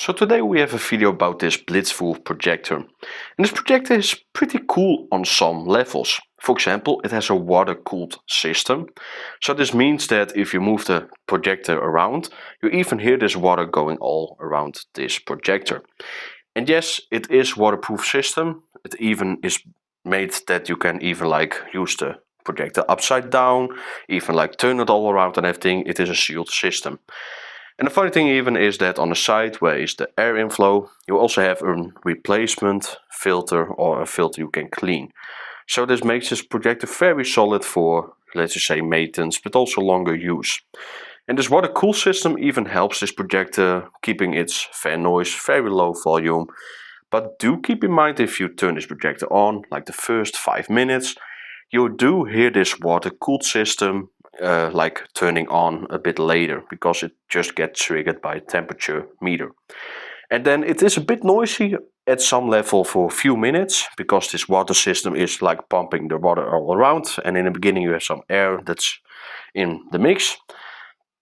So today we have a video about this Blitzwolf projector. And this projector is pretty cool on some levels. For example, it has a water-cooled system. So this means that if you move the projector around, you even hear this water going all around this projector. And yes, it is waterproof system. It even is made that you can even use the projector upside down, even turn it all around and everything. It is a sealed system. And the funny thing even is that on the side where is the air inflow, you also have a replacement filter or a filter you can clean. So this makes this projector very solid for, let's just say, maintenance, but also longer use. And this water cool system even helps this projector keeping its fan noise very low volume. But do keep in mind, if you turn this projector on, like the first 5 minutes, you do hear this water cooled system turning on a bit later, because it just gets triggered by temperature meter. And then it is a bit noisy at some level for a few minutes, because this water system is pumping the water all around, and in the beginning you have some air that's in the mix.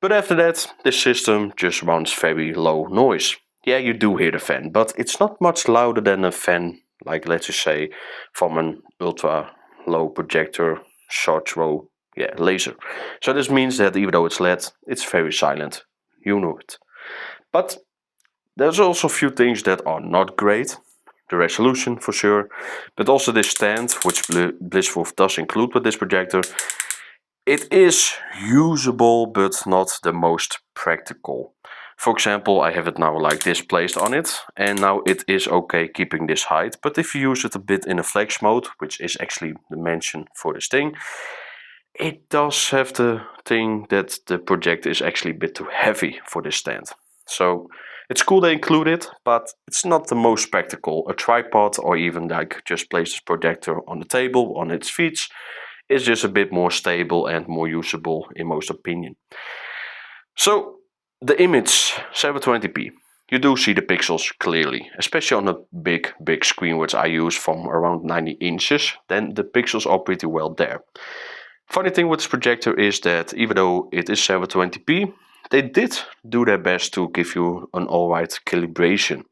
But after that, this system just runs very low noise. Yeah, you do hear the fan, but it's not much louder than a fan, let's just say, from an ultra low projector short throw laser. So this means that even though it's LED, it's very silent. You know it. But there's also a few things that are not great. The resolution for sure, but also this stand, which Blitzwolf does include with this projector. It is usable, but not the most practical. For example, I have it now like this placed on it, and now it is okay keeping this height. But if you use it a bit in a flex mode, which is actually the mention for this thing, it does have the thing that the projector is actually a bit too heavy for this stand. So it's cool they include it, but it's not the most practical. A tripod, or even just place this projector on the table on its feet, is just a bit more stable and more usable in most opinion. So the image 720p. You do see the pixels clearly, especially on a big screen which I use from around 90 inches, then the pixels are pretty well there. Funny thing with this projector is that even though it is 720p, they did do their best to give you an alright calibration.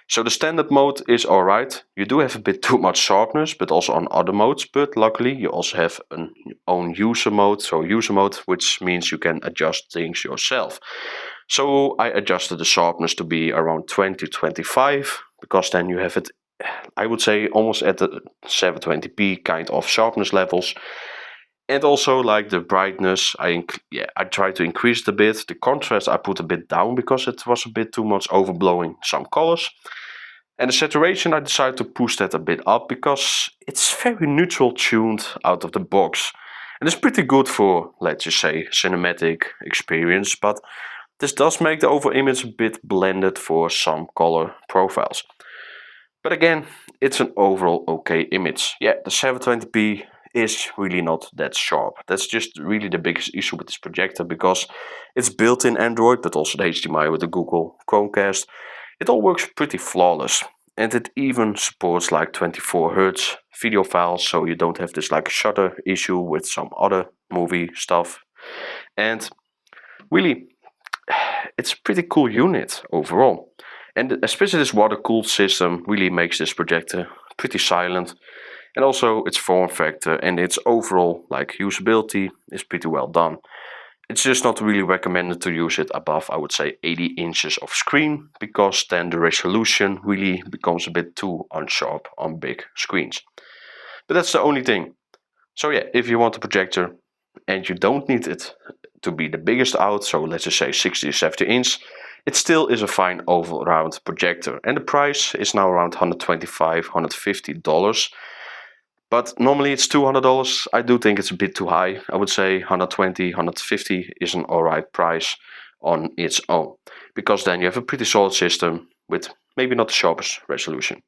So the standard mode is alright. You do have a bit too much sharpness, but also on other modes, but luckily you also have an own user mode. So user mode, which means you can adjust things yourself. So I adjusted the sharpness to be around 20-25, because then you have it, I would say, almost at the 720p kind of sharpness levels. And also the brightness, I try to increase it a bit. The contrast I put a bit down, because it was a bit too much overblowing some colors. And the saturation I decided to push that a bit up, because it's very neutral tuned out of the box. And it's pretty good for, let's just say, cinematic experience, but this does make the overall image a bit blended for some color profiles. But again, it's an overall okay image. Yeah, the 720p is really not that sharp. That's just really the biggest issue with this projector, because it's built in Android, but also the HDMI with the Google Chromecast. It all works pretty flawless, and it even supports 24 Hz video files, so you don't have this shutter issue with some other movie stuff. And really, it's a pretty cool unit overall. And especially this water cooled system really makes this projector pretty silent. And also its form factor and its overall usability is pretty well done. It's just not really recommended to use it above, I would say, 80 inches of screen, because then the resolution really becomes a bit too unsharp on big screens. But that's the only thing. So yeah, if you want a projector and you don't need it to be the biggest out, so let's just say 60 or 70 inch, it still is a fine overall round projector. And the price is now around $125, $150. But normally it's $200. I do think it's a bit too high. I would say 120, 150 is an alright price on its own, because then you have a pretty solid system with maybe not the sharpest resolution.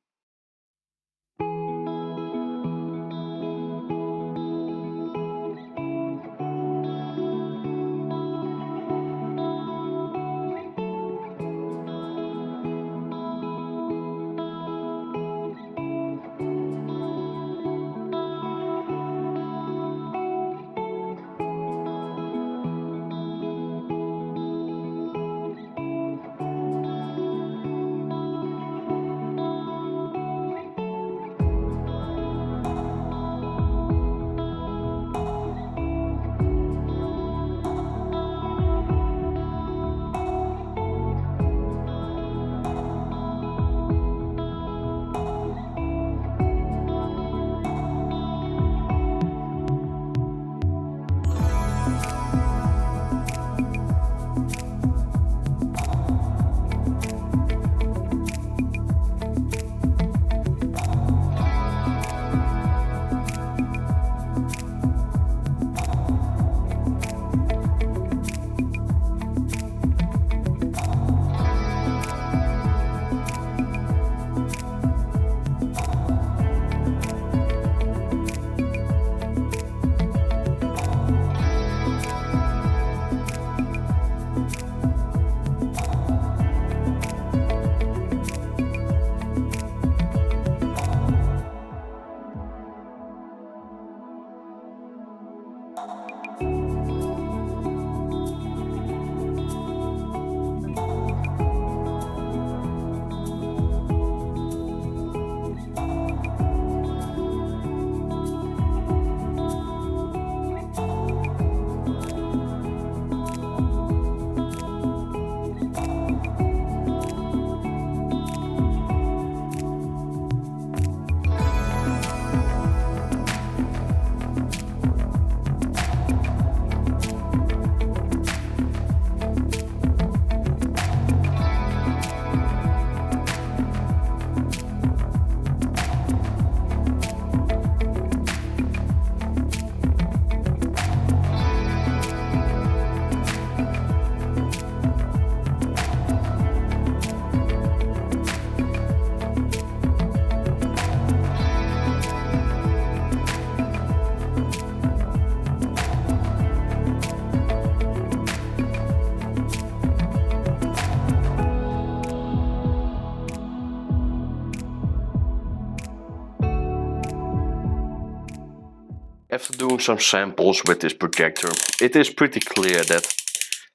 After doing some samples with this projector, it is pretty clear that,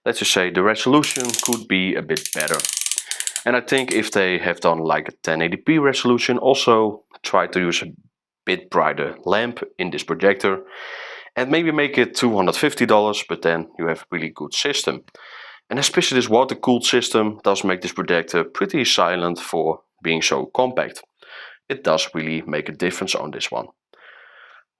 let's just say, the resolution could be a bit better. And I think if they have done like a 1080p resolution, also try to use a bit brighter lamp in this projector and maybe make it $250, but then you have a really good system. And especially this water-cooled system does make this projector pretty silent for being so compact. It does really make a difference on this one.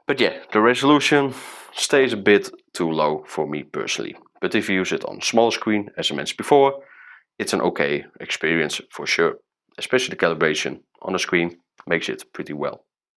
But yeah, the resolution stays a bit too low for me personally. But if you use it on smaller screen, as I mentioned before, it's an okay experience for sure. Especially the calibration on the screen makes it pretty well.